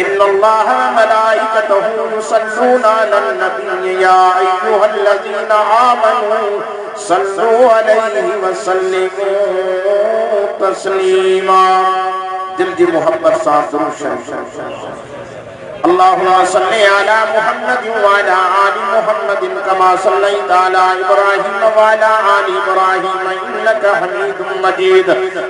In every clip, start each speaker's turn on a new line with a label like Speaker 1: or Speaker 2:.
Speaker 1: इन्नल्लाह व मलाइकतहु युसल्लूना अलन नबी या अय्युहल्लज़ीना आमनू सल्लू अलैहि व सल्लिमू तस्लीमा। दिल की मोहब्बत साथ दुरूद शरीफ। अल्लाहुम्मा सल्लि अला मुहम्मद व अला आलि मुहम्मद कमा सल्लैता अला इब्राहीम व अला आलि इब्राहीम इन्नका हमीदुम मजीद।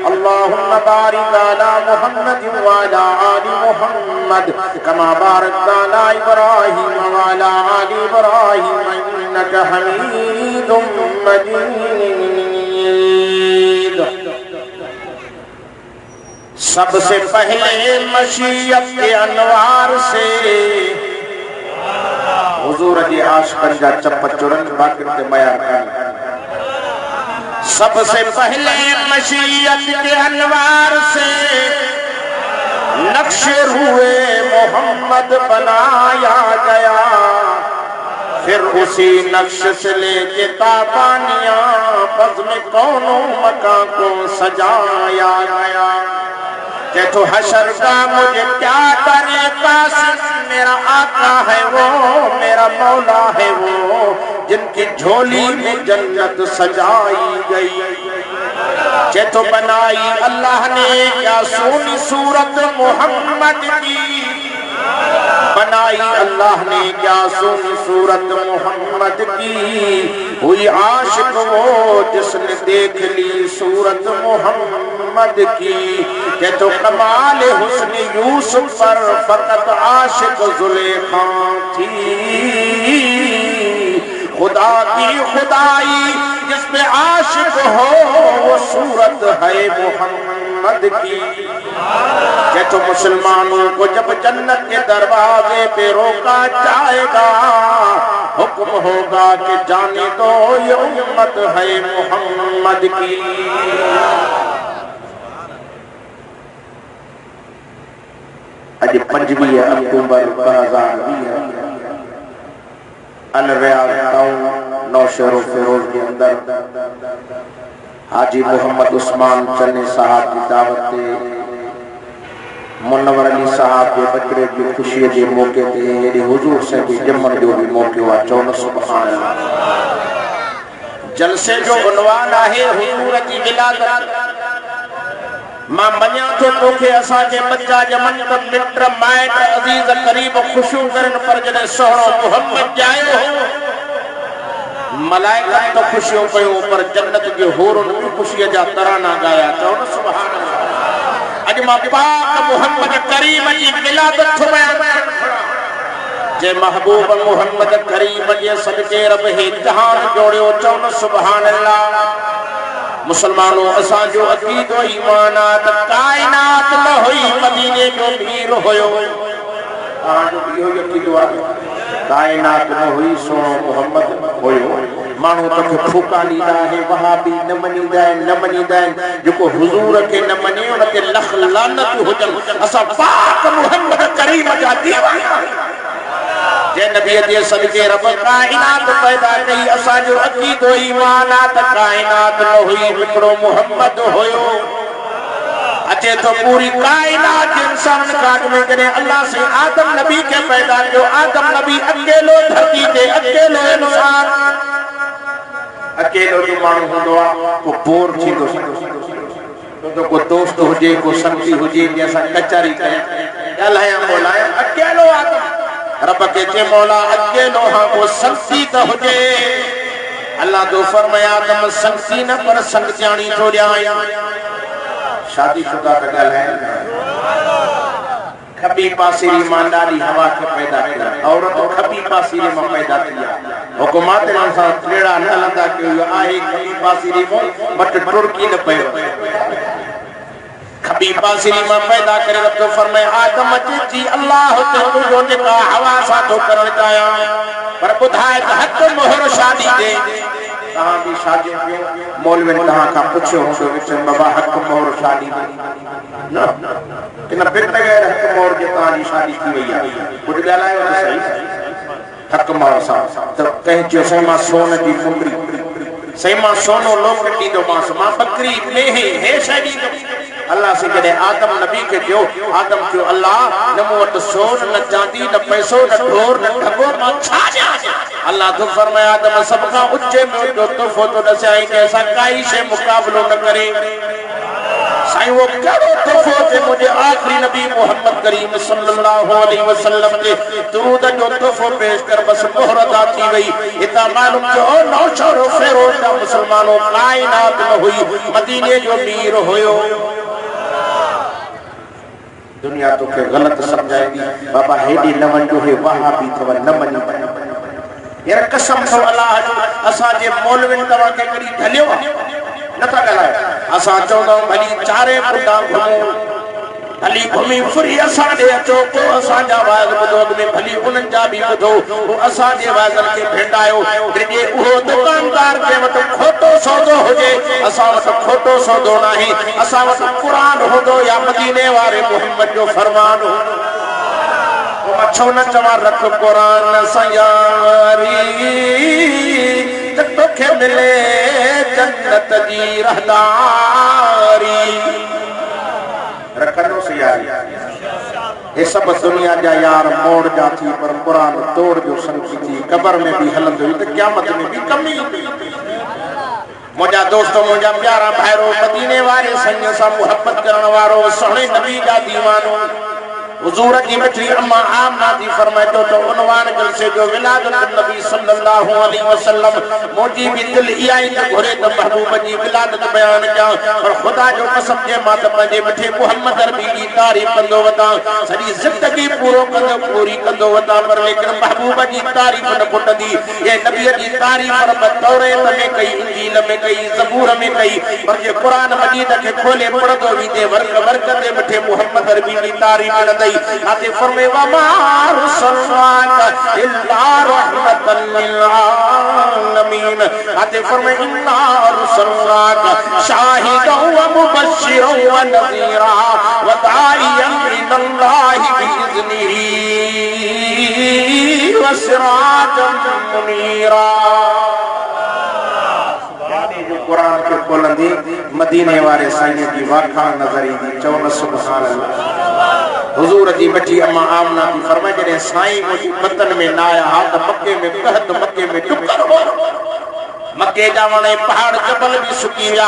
Speaker 1: अल्लाहुम्मा बारिक अला मुहम्मद व अला आलि मुहम्मद कमा बारकता अला इब्राहीम व अला आलि इब्राहीम इन्नका हमीदुम मजीद। सबसे पहले मशीयत के अनवार से हुजूर जी आशिकन जा चप चुरन बाकिर के बयान कर। सबसे पहले मशीयत के अनवार से नक्शे हुए मोहम्मद बनाया गया, फिर उसी नक्श से लेके ताबानियां बज़्म कौनो मका को सजाया गया। तो हशर का मुझे क्या डरे कासिम, मेरा आका है वो, मेरा मौला है वो, जिनकी झोली में जन्नत सजाई गई। तो बनाई अल्लाह ने क्या सोनी सूरत मोहम्मद की, बनाई अल्लाह ने क्या सोनी सूरत मोहम्मद की। हुई आशिक वो जिसने देख ली सूरत मोहम्मद की। तो कमाल हुस्न यूसुफ पर फकत आशिक जुलेखा थी। खुदा की खुदाई जिसमें आशिक हो वो सूरत है मोहम्मद की। तो मुसलमानों को जब जन्नत के दरवाजे पे रोका जाएगा, हुक्म होगा कि जाने दो ये उम्मत है मोहम्मद की। अज 25 अक्टूबर 2020 अल रियाद टाउन नौशहरों फिरोज के अंदर हाजी मोहम्मद उस्मान चन्नी साहब की दावत से मुनव्वर अली साहब के बकरे की खुशी के मौके ते यदि हुजूर से भी जमन जो भी मौके हुआ 14 सुभान अल्लाह। जलसे जो उन्वान है हुजूर की विलादत। मां मन्या तो तोखे असा के बच्चा जमन त मित्र माइट अजीज करीब खुशू करन पर जने सोहणो मोहम्मद जायो हो, मलाइका तो खुशियों कयो पर जन्नत के होरन भी खुशी जा तराना गाया। 14 सुभान अल्लाह। अज मां पाक मोहम्मद करीम जी विलादत में जे महबूब मोहम्मद करीम जे सदके रब हे जहान जोड़ियो। 14 सुभान अल्लाह। मुसलमानों असा जो अकीदो ईमानात कायनात न हुई मदीने जो भीर होयो। जो इहो अकीदो कायनात न हुई सोनो मोहम्मद होयो। मानू तक फूका लीदा है वहां भी न मनीदा जो हुजूर के न मने उनके लख लानत हुजन। असा पाक मोहम्मद करीम जा दीवाना जे नबी दे सदके रब कायनात पैदा कई। असा जो अकीदो ईमानात कायनात न हुई हिकड़ो मोहम्मद होयो। अचे तो पूरी कायनात इंसान काट में करे अल्लाह से आदम नबी के पैदा जो आदम नबी अकेलो धरती ते अकेलो इंसान अकेलो जो मानू हुंदो को बोर थी तो को दोस्त हुजे को संगी हुजे जैसा कचहरी करे गलाया बोलाया अकेलो आदम रब के जे मौला अकेलो हां को संगी तो हुजे। अल्लाह तो फरमाया आदम संगी न पर संग जानी तो जाया। शादीशुदा का गल है खबी पासिरी मांडारी हवा के पैदा किया और तो खबी पासिरी में पैदा किया। हुकूमत ने सा टेड़ा न लंदा के आई खबी पासिरी में बट टुर्की न पे खबी पासिरी में पैदा करे रब तो फरमाए आदम जी अल्लाह तो जो निकाह हवा सा तो करन चाया पर बुधाए हक मोहर शादी दे। कहां भी शादी के मौलवी ने कहां का पूछो हो विच बाबा हक मोहर शादी दे ना कि ना फिर तक हक मोहर के तारी शादी की वैया कुछ गलायो तो सही हक मोहर सा तो कह जो समा सोन की फुकरी सही मां सोनो लोकटी दो मां बकरी में है शादी अल्लाह से जॾहिं आदम नबी के दियो, आदम चयो अल्लाह न मूं वटि सोन न चांदी न पैसो न ढोर न ढगो, मां छा ॾियां? अल्लाह तो फरमाया आदम सभ खां ऊचे में जो तोहफ़ो तो ॾसियाई जंहिंसां काई शइ मुक़ाबिलो न करे। साईं वो कहिड़ो तोहफ़ो जे मुंहिंजे आख़िरी नबी मोहम्मद करीम सल्लल्लाहु अलैहि वसल्लम ते दुरूद जो तोहफ़ो पेश कर, बस मोहर अदा थी वई। हितां मालूम थियो नौशहर फेरोज़ जा मुसलमानों काइनात न हुई, मदीने जो मीर हुयो। दुनिया तोखे ग़लत समझाएगी, बाबा हेॾी न वञो, हे वहाबी अथव, न वञो। यार कसम अथव अल्लाह जो, असांजे मौलविन तव्हांखे कॾहिं ढलियो नथा ॻाल्हायो। असां चवंदा आहियूं भली चारे कुंडा घुमूं, भली घुमी फिरी असां ॾे अचो, पोइ असांजा वाइज़ ॿुधो, अॻ में भली उन्हनि जा बि ॿुधो, पोइ असांजे वाइज़नि खे भेटायो। ॾिजे उहो दुकानदार जे वटि खोटो सौदो हुजे, असां वटि खोटो सौदो नाहे। असां वटि क़ुरान हूंदो या मदीने वारे मुहम्मद जो फरमान हूंदो। मां छो न चवां रख क़ुरान सां यारी त तोखे मिले जन्नत जी रहदारी। रखंदो से यारी, हे सब दुनिया जा यार मोड़ जा थी, पर क़ुरान तोड़ जो संगी थी। कबर में भी हलंदो त क़यामत में भी कमी। मुंहिंजा दोस्त, मुंहिंजा प्यारा भाइरो, मदीने वारे संग सां मुहब्बत करण वारो, सोहणे नबी जा दीवानो, हुजूर की मिठी अम्मा आमना जी फरमाए तो उन्वान जलसे जो विलादत नबी सल्लल्लाहु अलैहि वसल्लम। मुझी भी दिल इयाई त घुरे त महबूब जी विलादत बयान कयां, पर खुदा जो कसम जे मां त पंहिंजे मिठे मुहम्मद अरबी जी तारीफ़ कंदो वतां, सॼी ज़िंदगी पूरो कंदो पूरी कंदो वतां, पर लेकिन महबूब जी तारीफ़ न खुटंदी। ये नबी जी तारीफ़ रब तौरेत में कई, इंजील में कई, ज़बूर में कई, पर जे क़ुरान मजीद खे खोले पढ़ंदो वींदे वर्क वर्क ते मिठे मुहम्मद अरबी जी तारीफ़ न दई। आते फरमे वमा रुसलनाका इल्ला रहमतल लिल आलमीन। आते फरमे इन्ना रुसलनाका शाहिदन व मुबश्शिरन व नज़ीरा व दाइयन इलल्लाहि बिइज़निही व सिराजन मुनीरा। कुरान के खोलंदी मदीने वारे साईं जी वाखाण नज़र ईंदी, चवनि सुभान अल्लाह। हुजूर जी मिठी अम्मा आमना जी फरमाए जॾहिं साईं मुंहिंजी बतन में न आया हा त मके में कहत, मके में टुकर हो, मके जा वण पहाड़ जबल भी सुकी विया।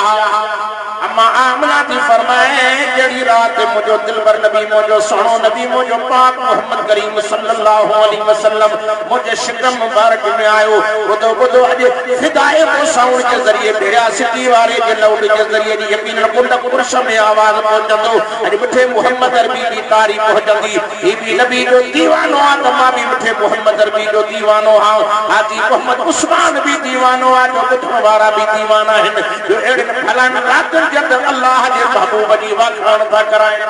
Speaker 1: अम्मा आमना जी फरमाए जड़ी रात मुझो दिलबर नबी, मुझो सोहणो नबी, मुझो पाक मोहम्मद करीम सल्लल्लाहु अलैहि वसल्लम मुझे शिकम मुबारक में आयो। बुधो बुधो अज फिदाए को साउंड के जरिए भेड़िया सिटी वारे के लाउड के जरिए यकीन कुंड पुरुष में आवाज पहुंचंदो। अज मिठे मोहम्मद अरबी की तारीफ पहुंचंदी। ही भी नबी जो दीवानो आ, तमा भी मिठे मोहम्मद अरबी जो दीवानो हा। हाजी मोहम्मद उस्मान भी दीवानो आ, जो ॿुधण वारा भी दीवाना आहिनि, जो अहिड़े फलान रातनि जब अल्लाह जे महबूब जी वाखाण था कराइनि।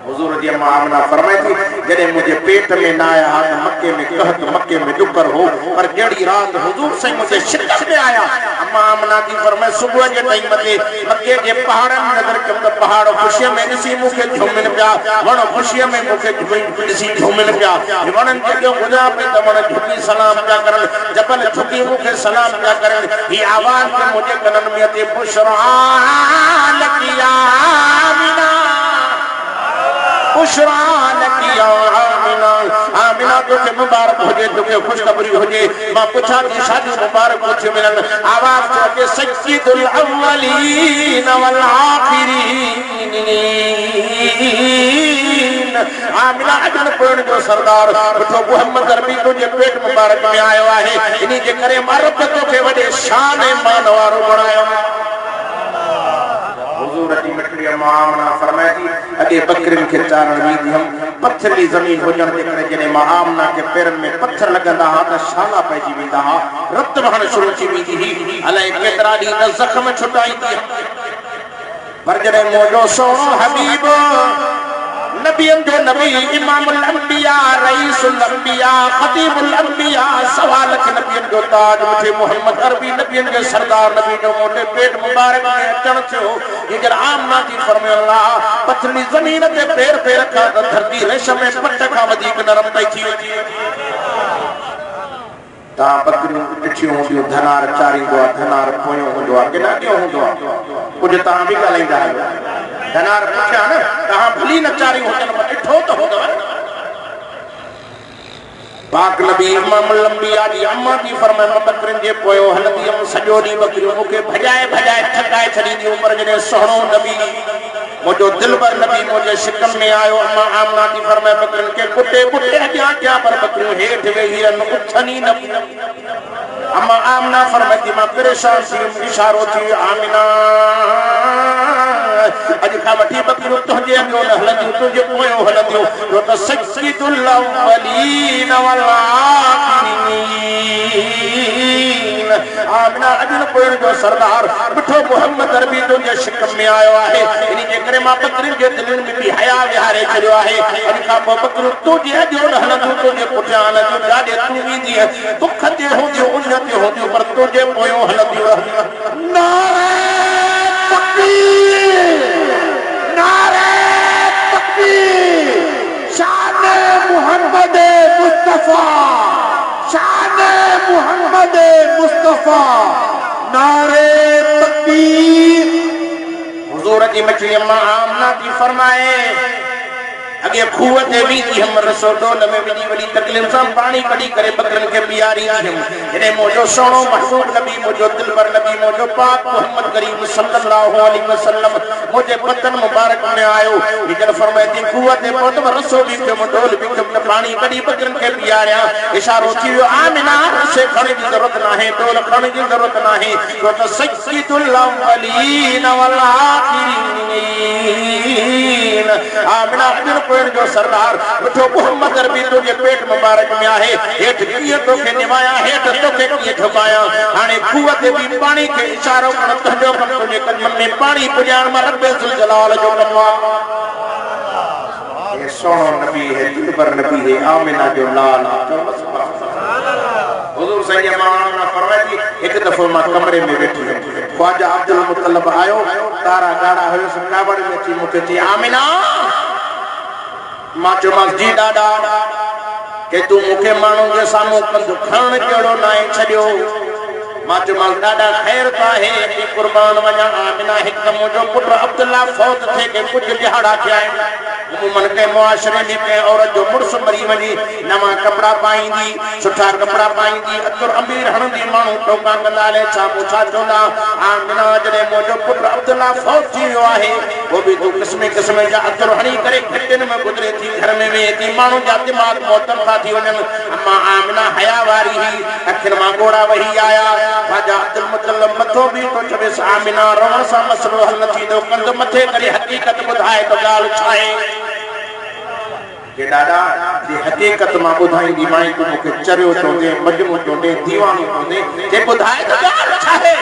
Speaker 1: हुजूर जी अम्मा आमना फरमाए थी जॾहिं मुंहिंजे पेट में न आया हा त मके में कहत, मके में डुकर हो, पर जहिड़ी रात हुजूर साईं मुंहिंजे शिकम में आया। अम्मा आमना जी फरमाए सुबुह जे टाइम ते मके जे पहाड़नि नज़र कयो त पहाड़ ख़ुशीअ में ॾिसी मूंखे झूमिन पिया, वण ख़ुशीअ में मूंखे ॾिसी झूमिन पिया। वणनि खे ॿियो ॿुधां पई त वण झुकी सलाम पिया करनि, जबल झुकी मूंखे सलाम पिया करनि। ही आवाज़ खे मुंहिंजे कननि में अचे, बुशरा लकी आमिना, बुशरा लकी आमिना। आमिना तोखे मुबारक हुजे, तोखे खुशखबरी हुजे। मां पुछां थी शादी मुबारक कुझु मिलन? आवाज़ थो अचे सय्यदुल अव्वलीन वल आखिरीन। आमिना अजन पुरन जो सरदार वठो मोहम्मद अरबी तुंहिंजे पेट मुबारक में आयो आहे, इन जे करे मां रब तोखे वॾे शान ऐं मान वारो बणायो। हुजूर जी मिठी अम्मा आमना फरमाए थी अॻे बकरिन खे चारण वींदी हुअमि, पथरीली ज़मीन हुजण जे करे जॾहिं मां आमना के पेरनि में पत्थर लॻंदा हा त छाला पइजी वेंदा हा, रत वहण शुरू थी वेंदी हुई। अलाए केतिरा ॾींहं त ज़ख़्म छुटाईंदी, पर जॾहिं मुंहिंजो सोहणो हबीब नबियन जो नबी, इमामुल अंबिया, रईसुल अंबिया, खतीबुल अंबिया, सवा लख नबियन जो ताज मिठे मोहम्मद अरबी नबियन के सरदार नबी जो मोटे पेट मुबारक में अचण थियो। जॾहिं आमना जी फरमायो अल्लाह पथरीली ज़मीन ते पैर पे रखा त धरती रेशम में पट खां वधीक नरम पई थी वेंदी। तव्हां बकरियूं ॾिठियूं हूंदियूं, धनार चारींदो आहे, धनार पोयों हूंदो आहे, केॾा ॾींहं हूंदो आहे। कुछ तहां भी ॻाल्हाईंदा आहियो धनार पुछिया न तहां भली नचारी हुजनि पर ॾिठो त हूंदव पाक नबी इमाम लंबिया जी अम्मा थी फरमाए मां बकरिन जे पोयो हलंदी हुअमि सॼो ॾींहुं बकरियूं मूंखे भॼाए भॼाए थकाए छॾींदियूं पर जॾहिं सुहिणो नबी मुझो दिलबर नबी मुझे शिकम में आयो अम्मा आमना थी फरमाए बकरिन के कुटे कुटे अॻियां क्या पर बकरियूं हेठि वेही आहिनि उथनि ई न अम्मा आमना फरमाए थी मां परेशान थी इशारो थी आमिना अॼु खां वठी बकरियूं तुंहिंजे अॻियां न हलंदियूं तुंहिंजे पोयों हलंदियूं छो त सय्यदुल अव्वलीन वल आखिरीन आमिना अॼु न पोयनि जो सरदार मिठो मोहम्मद अरबी तुंहिंजे शिकम में आयो आहे इन जे करे मां बकरियुनि जे दिलनि में बि हया विहारे छॾियो आहे अॼु खां पोइ बकरियूं तुंहिंजे अॻियां न हलंदियूं तुंहिंजे पुठियां हलंदियूं जाॾे तूं ईंदीअ बुख ते हूंदियूं उन ते हूंदियूं पर तुंहिंजे पोयों हलंदियूं नारे तकबीर नारे तकबीर शान मोहम्मद मुस्तफा शान मोहम्मद मुस्तफा नारे तकबीर हुजूर जी मछली अम्मा आमना थी फरमाए अगे खूह ते भी थी हम रसोडो में विधी वडी तकलीफ सां पानी कढी करे बकरन के पियारी हम जने मोजो सोनो महबूब नबी मोजो दिलबर नबी मोजो पाक मोहम्मद करीम सल्लल्लाहु अलैहि वसल्लम मुझे बदन मुबारक में आयो इधर फरमाए थी खूह ते पहुत रसो भी के डोल भी के पानी कढी बकरन के पियारिया इशारो थी आमिना से खणी की जरूरत ना है डोल खणी की जरूरत ना है तो सय्यदुल अव्वलीन वल आखिरीन आमिना जो सरदार मिठो मोहम्मद अरबी तुझे पेट मुबारक में आहे हेठ कीअं तोखे निवाया हेठ तोखे कीअं झुकाया हाणे खूह ते भी पानी के इशारो कर तुंहिंजो कम तुझे कदमनि में पानी पुॼाइण में रब जुल जलाल जो कम आहे ये सोनो नबी है दिलबर नबी है आमिना जो लाल हुजूर सैयद माना फरमाया कि एक दफो मां कमरे में बैठी ख्वाजा अब्दुल मुतल्लब आयो तारा गाड़ा हुयो कावड़ में थी मूंखे थी आमिना मां चयोमांसि जी ॾाॾा के तूं मूंखे माण्हुनि जे साम्हूं कंधु खणणु कहिड़ो न आहे छॾियो मां चयोमांसि ॾाॾा ख़ैर त आहे की क़ुर्बान वञा आमिना हिकु मुंहिंजो पुटु अब्दुल्ला फौत थिए के कुझु ॾिहाड़ा थिया आहिनि उमूमन के मुआशरे में के औरत जो मुड़ुस मरी वञे नवां कपिड़ा पाईंदी सुठा कपिड़ा पाईंदी अतुर अमीर हणंदी माण्हू टोका कंदा हले छा मूं छा चवंदा आमिना जॾहिं मुंहिंजो पुटु अब्दुल्ला फौत थी वियो आहे वो बि तूं क़िस्म क़िस्म जा अतुर हणी करे घिटियुनि में गुज़रे थी घर में वेहे थी माण्हू जा दिमाग़ मुअतल था थी वञनि अम्मा आमिना हया वारी हुई अखियुनि मां ॻोड़ा वही आया ख्वाजा अब्दुल मुतल्लब मथो बि तो चवेसि आमिना रोअण सां मसलो हल न थींदो कंधु मथे करे हक़ीक़त ॿुधाए त ॻाल्हि छा आहे के ॾाॾा जे हक़ीक़त मां ॿुधाईंदी माई तूं मूंखे चरियो चवंदे मजनू चवंदे दीवानो चवंदे जे ॿुधाए त ॻाल्हि छा आहे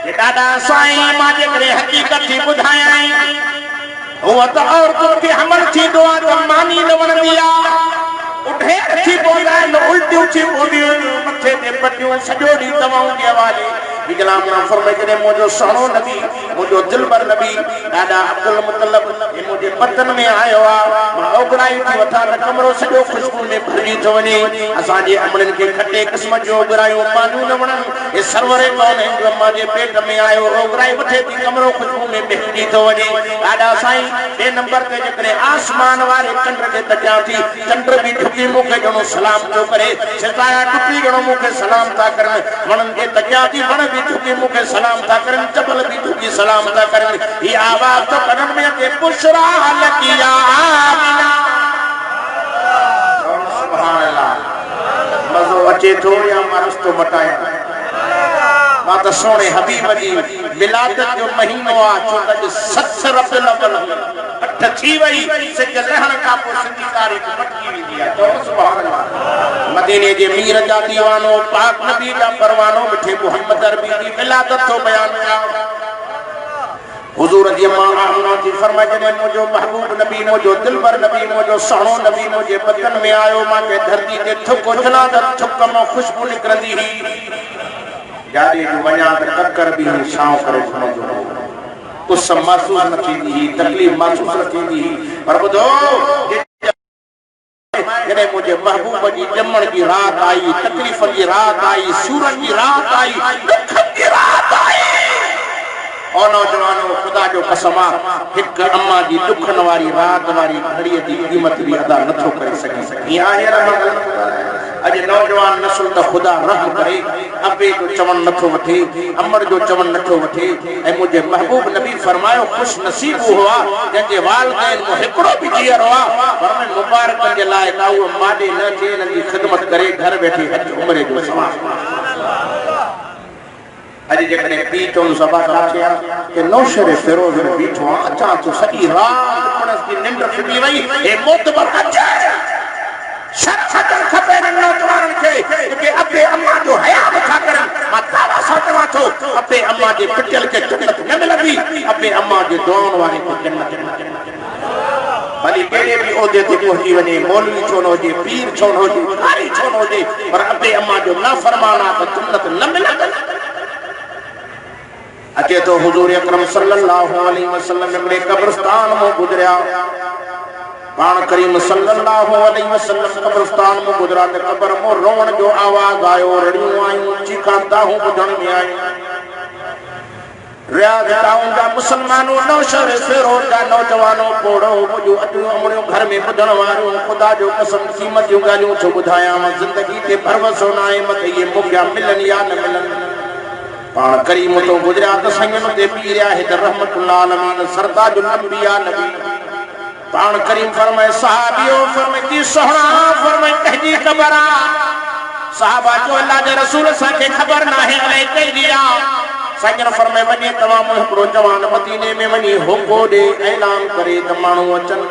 Speaker 1: के ॾाॾा साईं मां जेकॾहिं हक़ीक़त थी ॿुधायां हूअं त औरतुनि खे हमल थींदो आहे त मानी न वणंदी आहे उठे थी पवंदा आहिनि उल्टियूं थी पवंदियूं आहिनि मथे ते पटियूं सॼो ॾींहुं दवाउनि जे हवाले इकलाम ना फरमाए जॾहिं मुंहिंजो सुहिणो नबी मुंहिंजो दिलबर नबी ॾाॾा अब्दुल मुतल्लब मुंहिंजे बदन में आयो आहे मां ओघराई थी वठां त कमरो सॼो ख़ुशबू में भरिजी थो वञे असांजे अमड़नि खे खटे क़िस्म जो ओघरायूं मानियूं न वणनि हे सरवरे कोन जो अम्मा जे पेट में आयो ओघराई वठे थी कमरो ख़ुशबू में भरिजी थो वञे ॾाॾा साईं ॿिए नंबर ते जेकॾहिं आसमान वारे चंड ते तकियां थी चंड बि ढुकी मूंखे ॼणो सलाम थो करे सितारा टुकी ॼणो मूंखे सलाम था करनि वणनि खे तकियां थी वण भी झुकी मुखे सलाम था करन जबल भी झुकी सलाम था करन ये आवाज तो कदम में के बुशरा लकिया आमिना सुभान अल्लाह मजो अचे थो या मरस्तो मटाया मां त सोने हबीब जी मिलादत जो महीनो आ छो त 7 रबिउल अव्वल 8 थी वई से रहण का पो सिंधी तारीख मटकी वेंदी आ तो सुभान अल्लाह मदीने जे मीर जा दीवानो पाक नबी जा परवानो मिठे मोहम्मद अरबी जी मिलादत तो बयान कया हुजूर जी मां आमना जी फरमाए जने मुझो महबूब नबी मुझो दिलबर नबी मुझो सुहिणो नबी मुझे बदन में आयो मां के धरती ते थुक उछला त थुक मां खुशबू निकरंदी ही जाडे जो वञा त ककर भी छांव करे घुमंदो कुछ महसूस न थींदी ही तकलीफ महसूस न थींदी ही पर ॿुधो जॾहिं मुझे महबूब जी ॼमण जी रात आई तकलीफ़ जी रात आई सूरन जी रात आई दुख जी रात आई और नौजवानों खुदा जो कसम एक अम्मा जी दुखन वारी रात वारी घड़ी की कीमत भी अदा नथो करे सके अज नौजवान नस्ल तो खुदा रहम करे अबे जो चवन नथो वठे अमर जो चवन नथो वठे ए मुझे महबूब नबी फरमायो खुश नसीब हुआ जंहिंजे वालिदैन को हिकड़ो भी जीअर हुआ फरमाए मुबारकन जे लाइ का उहो माडे न थे इन्हनि जी ख़िदमत करे घर वेठे हज उमरे जो सवाब अज जेकॾहिं पी चवनि सभा काठिया के नौशर फिरोज में बीठो अचां तो सॼी रात पुणस की निंड फिटी वई ए मोतबर अचे शर्फतन खपे नौजवानन के कि अबे अम्मा जो हया दिखा कर मां दावा साटवा थो अबे अम्मा जे पिटल के जन्नत न मिलंदी अबे अम्मा जे दुआन वारे को जन्नत भली केड़े भी ओदे ते पहुंची वने मौलवी छो न हुजे पीर छो न हुजे कारी छो न हुजे पर अबे अम्मा जो नाफरमाना तो जन्नत न मिलंदी अचे तो हुजूर अकरम सल्लल्लाहु अलैहि वसल्लम ने कब्रिस्तान में गुजरिया पान करीम सल्लल्लाहु अलैहि वसल्लम कब्रिस्तान में गुजरा ते कब्र में रोण जो आवाज आयो रड़ियों आयूं चीखां हूं बुधण में आई रियाज टाउन का मुसलमानों नौशर फिरोज का नौजवानों पोड़ो मुझो अटो अमणो घर में बुधण वारो खुदा जो कसम कीमत जो गालियों छो बुधाया जिंदगी ते भरवसो ना है मत ये मुक्या मिलन या न मिलन पान करीम तो गुजरा तो संगन ते पीरिया है रहमतुल्लाह अलमीन सरताजुल अंबिया नबी पान करीम फरमाए सहाबियों फरमाए की सोहना फरमाए कहजी खबरा साहबा जो अल्लाह के रसूल सा के खबर ना है अले कह दिया संगन फरमाए वने तमाम हिकड़ो जवान मदीने में वनी होको दे ऐलान करे त मानू अचन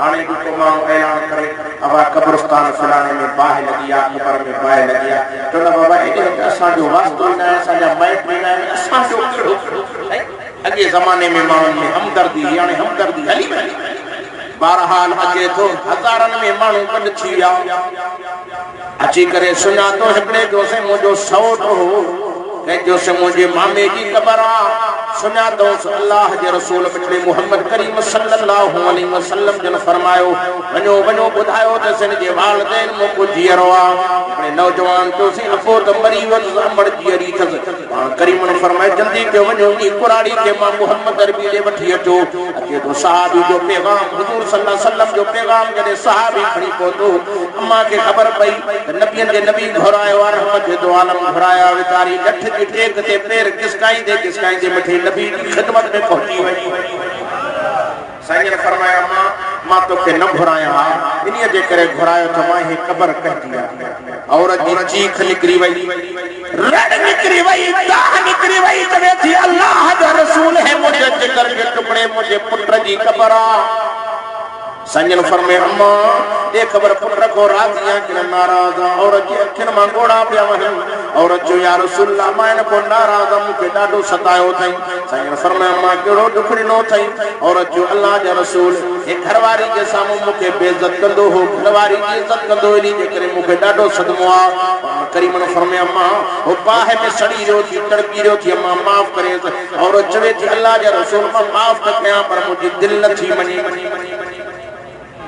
Speaker 1: आने को मानू ऐलान करे अब कब्रिस्तान फलाने में बाह लगिया कब्र में बाह लगिया तो ना बाबा ए असा जो वास्तु ना असा जा मैट में ना असा जो कड़ो अगे जमाने में मानू में हमदर्दी यानी हमदर्दी हली में बहरहाल अचे तो हजारन में मानू कन छिया अची करे सुना तो हिकड़े जो से मुझो सौट हो के जो से मुझे मामे की कब्र सुना तो अल्लाह के रसूल पिछले मोहम्मद करीम सल्लल्लाहु अलैहि वसल्लम जन फरमायो वनो वनो बुधायो त सन जे वालिदैन मो को जियरवा अपने नौजवान तो से अफो त मरी वत अमर जियरी थस करीम ने फरमाया जल्दी के वनो नी कुराड़ी के मां मोहम्मद अरबी ले वठी अचो अचे तो सहाबी जो पैगाम हुजूर सल्लल्लाहु अलैहि वसल्लम जो पैगाम जने सहाबी खड़ी पहुंचो अम्मा के खबर पई नबियन के नबी घरायो रहमत दो आलम घराया वितारी लठ की टेक ते पैर किसकाई दे मथे नबी की खिदमत में पहुंची वई साईं ने फरमाया मां तो के न घुराया इन्हीं जे करे घुरायो तो मां ही कब्र कह दिया और जी चीख निकरी वई रड निकरी वई दाह निकरी वई तवे थी अल्लाह दा रसूल है मुझे जिगर के टुकड़े मुझे पुत्र जी कब्र संजन फरमे अम्मा ये खबर पुत्र को राजिया के नाराज और अखिन मां गोड़ा पिया वहन और जो या रसूल अल्लाह मैंने को नाराज मुके डाडो सतायो थई संजन फरमे अम्मा केड़ो दुखड़ी नो थई और जो अल्लाह के रसूल ए घरवारी के सामने मुके बेइज्जत कंदो हो घरवारी की इज्जत कंदो इनी जे करे मुके डाडो सदमो आ करीम ने फरमे अम्मा ओ बाह में सड़ी रो थी तड़पी रो थी अम्मा माफ करे और चवे थी अल्लाह के रसूल माफ कया पर मुझे दिल न थी मनी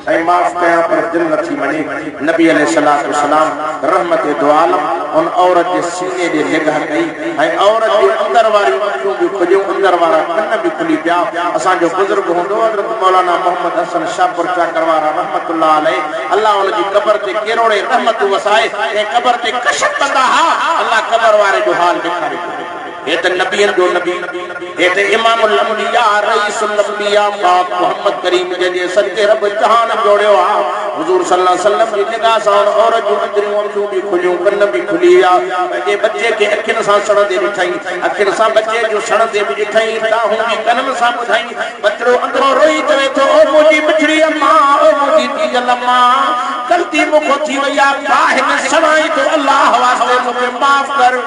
Speaker 1: ऐ माफ कया पर दिल न थी मनी नबी अलैहिस्सलातु वस्सलाम रहमत दो आलम उन औरत के सीने दे निगाह कई ऐ औरत के अंदर वाली अखियों भी खुलियो अंदर वाला कन भी खुली पिया असा जो बुजुर्ग होंदो हजरत मौलाना मोहम्मद हसन शाहपुर चा करवारा रहमतुल्लाह अलैहि अल्लाह उन जी कब्र ते केरोड़े रहमत वसाए ए कब्र ते कशफ कंदा हा अल्लाह कब्र वाले जो हाल दिखारे ये तो नबियन जो नबी ये तो इमामुल अंबिया रईसुल अंबिया पाक मोहम्मद करीम जे सच्चे रब जहान जोड़ियो आ हुजूर सल्लल्लाहु अलैहि वसल्लम की निगाह सां और जो अंदरियों अखियों भी खुलियो कन भी खुलिया जे बच्चे के अखिन सां सण दे बिठाई अखिन सां बच्चे जो सण दे बिठाई ताहू भी कन सां बुधाई बच्चो अंदरो रोई तवे तो ओ मोजी बिछड़ी अम्मा ओ मोजी दी अम्मा गलती मुखो थी वया काहे में सणाई तो अल्लाह वास्ते मुझे माफ कर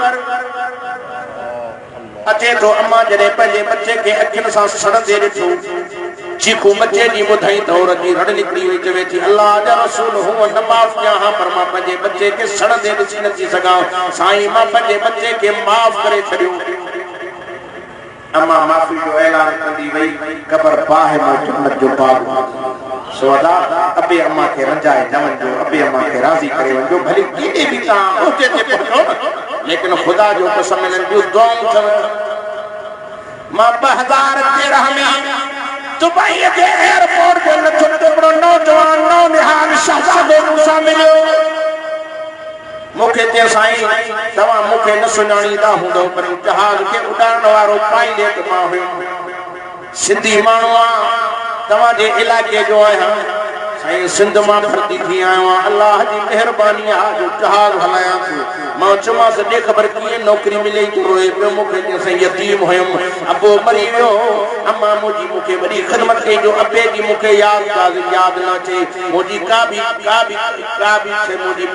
Speaker 1: अचे तो अम्मा जने पहले बच्चे के अखिन सां सड़ दे दिठो चीखू बच्चे जी बुधाई तो रजी रड़ निकली हुई चवे थी अल्लाह जा रसूल हूं न माफ किया हां पर मां पंजे बच्चे के सड़ दे दिसी नथी सगा साईं मां पंजे बच्चे के माफ करे छड़ियो अम्मा माफी जो ऐलान कंदी वई कब्र बाह में जन्नत जो बाग सोदा अबे अम्मा के रंजाए नवन जो अबे अम्मा के राजी करे वंजो भली कीड़े भी ता ओते ते पहुंचो लेकिन खुदा जो कसम ने जो दुआऊं मां 2013 में दुबई के एयरपोर्ट ते लथो टुकड़ो नौजवान नौनिहाल शहजादो मूंसां मिलियो। मूंखे चयो साईं तव्हां मूंखे न सुञाणींदा हूंदो पर जहाज खे उॾाइण वारो पायलट मां हुयुमि। सिंधी माण्हू आहियां, तव्हांजे इलाइक़े जो आहियां साईं, सिंध मां भर्ती थी आयो आहियां। अल्लाह जी मेहरबानी आहे जो जहाज हलायां थो। मां चयोमांसि ॾे ख़बर कीअं नौकिरी मिले थो रोए पियो। मूंखे चयो साईं यतीम हुयुमि, अबो मरी वियो, अम्मा मुंहिंजी मूंखे वॾी ख़िदमत कई जो अबे जी मूंखे यादि न अचे। मुंहिंजी का बि शइ मुंहिंजी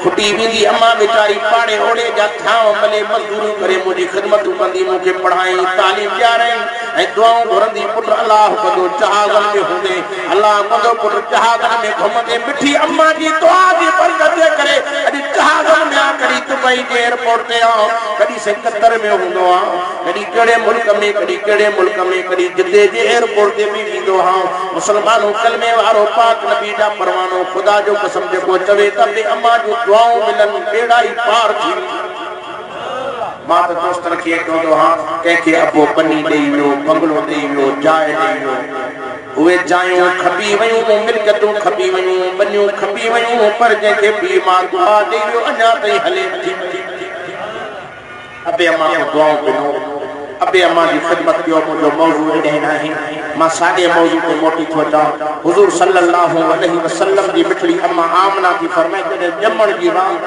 Speaker 1: खुटी वेंदी। अम्मा वीचारी पाड़े ओड़े जा थांव भले मज़दूरी करे मुंहिंजी ख़िदमतूं कंदी, मूंखे पढ़ाई तालीम ॾियाराई ऐं दुआऊं घुरंदी। पुट अलाह कंदो जहाज़नि में हूंदे, अलाह कंदो पुट जहाज़ में घुमंदे। मिठी अम्मा जी दुआ जी बरकत जे करे अॼु जहाज़नि में आ, कॾहिं दुबई जे एयरपोर्ट ते आ, कॾहिं से कतर में हूंदो आहे, कॾहिं कहिड़े मुल्क में, कॾहिं कहिड़े मुल्क में, कॾहिं जिद्दे जे एयरपोर्ट ते बि वेंदो आहे। मुस्लमानों कलमे वारो पाक नबी जा परवानो ख़ुदा जो कसम जेको चवे त बे अम्मा जूं दुआऊं मिलनि बेड़ा ई पार थी। मां त दोस्तनि खे चवंदो आहियां कंहिंखे अबो पनी ॾेई वियो, बंगलो ॾेई वियो, जाइ ॾेई वियो, उहे जायूं खपी वयूं, मिल्कियतूं खपी वयूं, बनियूं खपी वयूं, पर जंहिंखे बि मां दुआ ॾेई वियो अञा ताईं हले नथी। अबे अम्मा खे दुआऊं ॾिनो, अबे अम्मा जी ख़िदमत कयो। मुंहिंजो मौज़ू ॾियण आहे, मां साॻे मौज़ू ते मोटी थो अचां। हुज़ूर सल्लल्लाहु अलैहि वसल्लम जी मिठड़ी अम्मा आमना थी फरमाए जॾहिं ॼमण जी रात,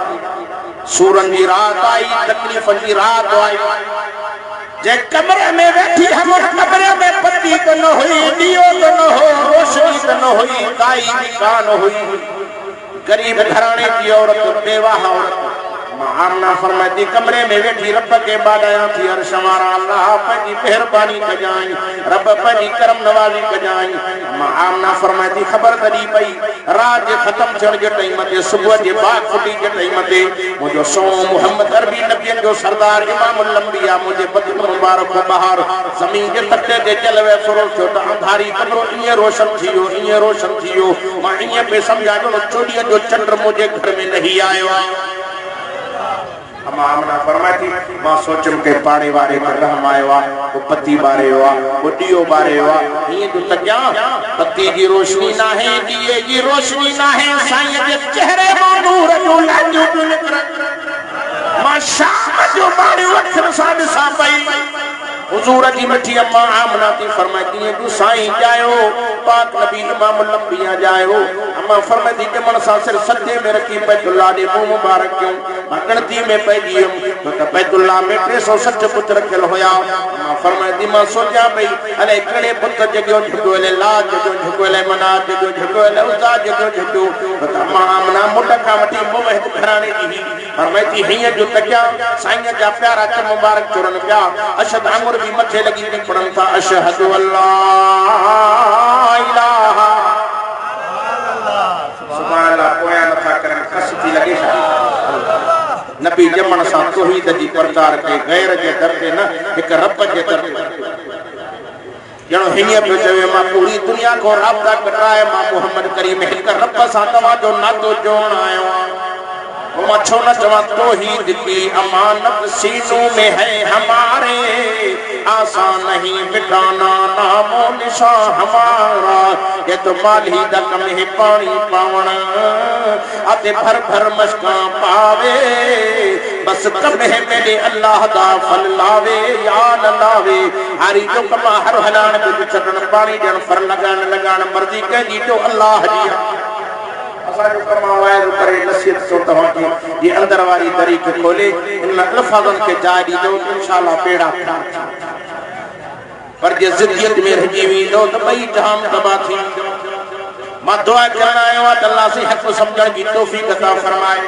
Speaker 1: सूरन जी रात आई, तकलीफ़ जी रात आई, जे कमरे में वेठी हम कमरे में बत्ती तो न हुई, दियो तो न हो, रोशनी तो न हुई, काई भी कान हुई। गरीब घराने की औरत, बेवाह औरत आमना फरमाती कमरे में वेठी रब के बादाया थी अर्श वारा अल्लाह पंहिंजी मेहरबानी कजाई, रब पंहिंजी करम नवाज़ी कजाई। आमना फरमाती ख़बर तॾहिं पई रात जे ख़त्म थियण जे टाइम ते, सुबुह जे बाग फुटी जे टाइम ते मुंहिंजो सो मोहम्मद अरबी नबियनि जो सरदार इमामुल अंबिया मुंहिंजे बदन मुबारक बहार ज़मीन जे तटे ते जलवे फरोश थियो त अंधारी कमरो ईअं रोशन थी वियो, ईअं रोशन थी वियो। मां ईअं पे सम्झा जो चोॾीअ जो चंड मुंहिंजे घर में लही आयो। अम्मा आमना फरमाती मां सोचम के पाड़े वारे के रहम आयो आ, वो पत्ती बारे हो आ, वो दियो बारे हो आ, ये तो तक्या पत्ती की रोशनी ना है, दिए की रोशनी ना है, साईं के चेहरे में नूर जो लाजू निकल। मां शाम जो बारे वक्त साद सापई हुजूर की मिठी अम्मा आमना थी फरमाती है तू साईं जायो पाक नबी इमामुल अंबिया जायो। अम्मा फरमाती जमन सा सिर सज्जे में रखी बैतुल्लाह दे मुंह मुबारक क्यों गणती में पइजियम तो बैतुल्लाह में 360 पुत्र रखल होया। अम्मा फरमाती मां सोचा भई अले कड़े पुत्र जगो झुकोले लाज जो झुकोले मनाज जो झुकोले उजा जो झुको। अम्मा आमना मुटका मटी मोहत घराने दी फरमाती हिय जो तकिया साईं जा प्यारा च मुबारक चुरन पिया। अशद अंगुर भी मथे लगी थी पढ़न था अशहदु अल्लाह इलाहा सुभान अल्लाह कोया नथा करन कसती लगे नबी जमन सा तौहीद जी प्रचार के गैर जे दर ते न एक रब जे दर ते जणो हिनिय पे चवे मां पूरी दुनिया को राबता कटाए मां मोहम्मद करीम हिक रब सा तवा जो नातो जोड़ आयो। मच्छो न जमा तौहीद की अमानत सीनों में है हमारे, आसान नहीं मिटाना नामो निशान हमारा। ये तो माली दा कम है पानी पावना आते भर भर मशका पावे, बस कम है मेरे अल्लाह दा फल लावे या न लावे। हारी जो कमा हर हलान पे छटन पानी जन फर लगान मर्जी कह तो अल्लाह जी असाजो कमावाए करे नसीहत तो तवा की ये अंदर वाली दरी के खोले इन अल्फाजन के जारी दो इंशाल्लाह पेड़ा पर जे जिद्दियत में रही हुई दो तो भाई जहां तबाह थी। मां दुआ करना आयो अल्लाह से हक समझण की तौफीक अता फरमाए।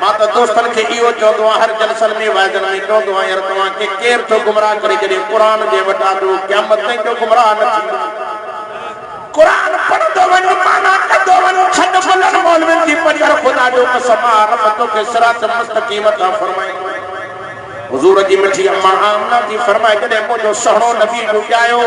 Speaker 1: मां तो दोस्तन के इयो चोदो हर जलसन में वाजन में चोदो यार तवा के केर तो गुमराह करे जदे कुरान दे वटा दो क़यामत तक तो गुमराह न थी। कुरान पढ़ दो वन माना कर दो वन छद फलन मौलवी की पर खुदा जो कसम रब के सिरात मुस्तकीम अता फरमाए। हुजूर जी मिठी अम्मा आमना जी फरमाए जदे मुझो सहणो नबी जो आयो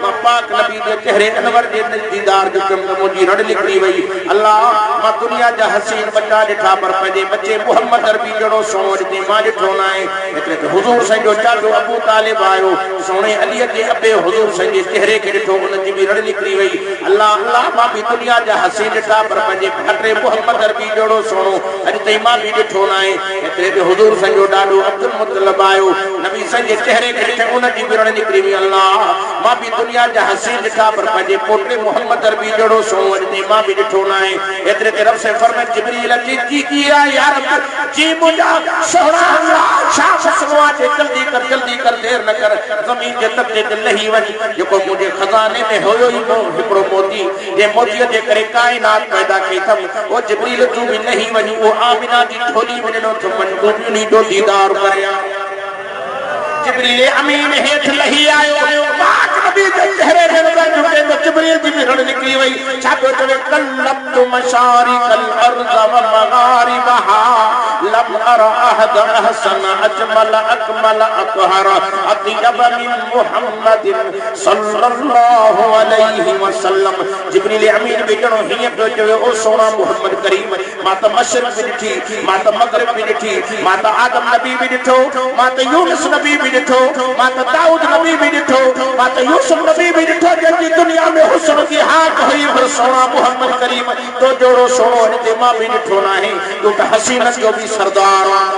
Speaker 1: मां पाक नबी दे चेहरे अनवर दे दीदार जो मुझी रड़ निकली वई। अल्लाह मां दुनिया जा हसीन बच्चा ॾिठा पर पंहिंजे बच्चे मोहम्मद अरबी जहिड़ो सोनो ॾिठे मां ॾिठो न आहे। एतिरे ते हुज़ूर साईं जो चाचो अबू तालिब आयो, सोणे अलीअ जे अबे हुज़ूर साईं जे चेहरे खे ॾिठो, उन जी बि रड़ निकिरी वई। अल्लाह अल्लाह मां बि दुनिया जा हसीन ॾिठा पर पंहिंजे भाइटे मोहम्मद अरबी जहिड़ो सोनो अॼु ताईं मां बि ॾिठो न आहे। एतिरे ते हुज़ूर साईं जो ॾाॾो अब्दुल मुतलिब आयो, नबी साईं जे चेहरे खे ॾिठे, उन जी बि रड़ निकिरी वई। अल्लाह मां बि दुनिया जा हसीन ॾिठा पर पंहिंजे पोटे मोहम्मद अरबी जहिड़ो सोनो अॼु ताईं मां बि ॾिठो न आहे। एतिरे ते रब से फरमाए जिब्रील अची जी किया या रब जी मुंहिंजा सोहणा अल्लाह छा फसलो आहे, जल्दी कर देर न कर, ज़मीन जे तख़्ते ते लही वञ। जेको मुंहिंजे खज़ाने में हुयो ई हिकिड़ो मोती, जे मोतीअ जे करे काइनात पैदा कई अथमि, ओ जिब्रील तूं बि लही वञ, उहो आमिना जी झोली में ॾिनो थो वञ, तूं बि उन्ही जो दीदार करे आ। जिब्रील अमीन हेठ लही आयो, पाक नबी जे चेहरे ते नज़र झुके तो जिब्रील जी भी रड़ निकली वई। छा पियो चवे कल्लब्तु मशारिकल अर्ज़ व मगारिबहा लम अरा अहद अहसन अजमल अकमल अतहर अतियब मिन मुहम्मदिन सल्लल्लाहु अलैहि वसल्लम। जिब्रील अमीन भी जणो हीअं पियो चवे, ओ सोना मुहम्मद करीम, मां त मशरिक़ बि ॾिठी, मां त मग़रिब बि ॾिठी, मां त आदम नबी बि ॾिठो, मां त यूनुस नबी बि ॾिठो, मां त दाऊद नबी बि ॾिठो, मां त यूसुफ नबी बि ॾिठो, जंहिंजी दुनिया में हुस्न जी हाक हुई, पर सोना मुहम्मद करीम तो जहिड़ो सोनो हिते मां बि ॾिठो न आहे। तूं त हसीननि जो बि सरदार आहीं,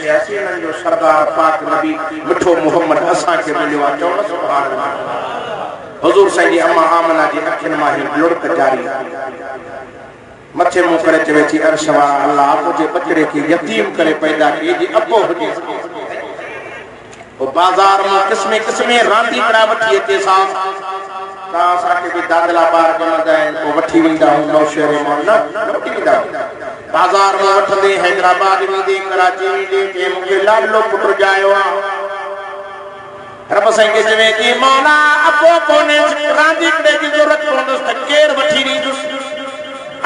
Speaker 1: हसीननि जो सरदार पाक नबी मिठो मुहम्मद असांखे मिलियो आहे। चओ न सुभान अल्लाह। हुज़ूर साईं जी अम्मा आमना जी अखियुनि मां ही लुड़क जारी, मथे मुंह करे चवे थी अर्श वारा अल्लाह मुंहिंजे बचड़े खे यतीम करे पैदा कई, जी अबो हुजे। वो बाजार में किस्मे किस्मे रांदीकड़ा वठी अचे सा ता असांखे बि दादला ॿार ॼमंदा आहिनि, पोइ वठी वेंदा आहियूं नौशहरे मां, न वठी वेंदा बाजार में वठंदे, हैदराबाद वेंदे, कराची वेंदे, के मूंखे लाडलो पुट ॼायो आहे। रब साईं खे चवे थी मौला अबो कोन्हे, रांदीकड़े जी ज़रूरत पवंदुसि त केरु वठी ॾींदुसि।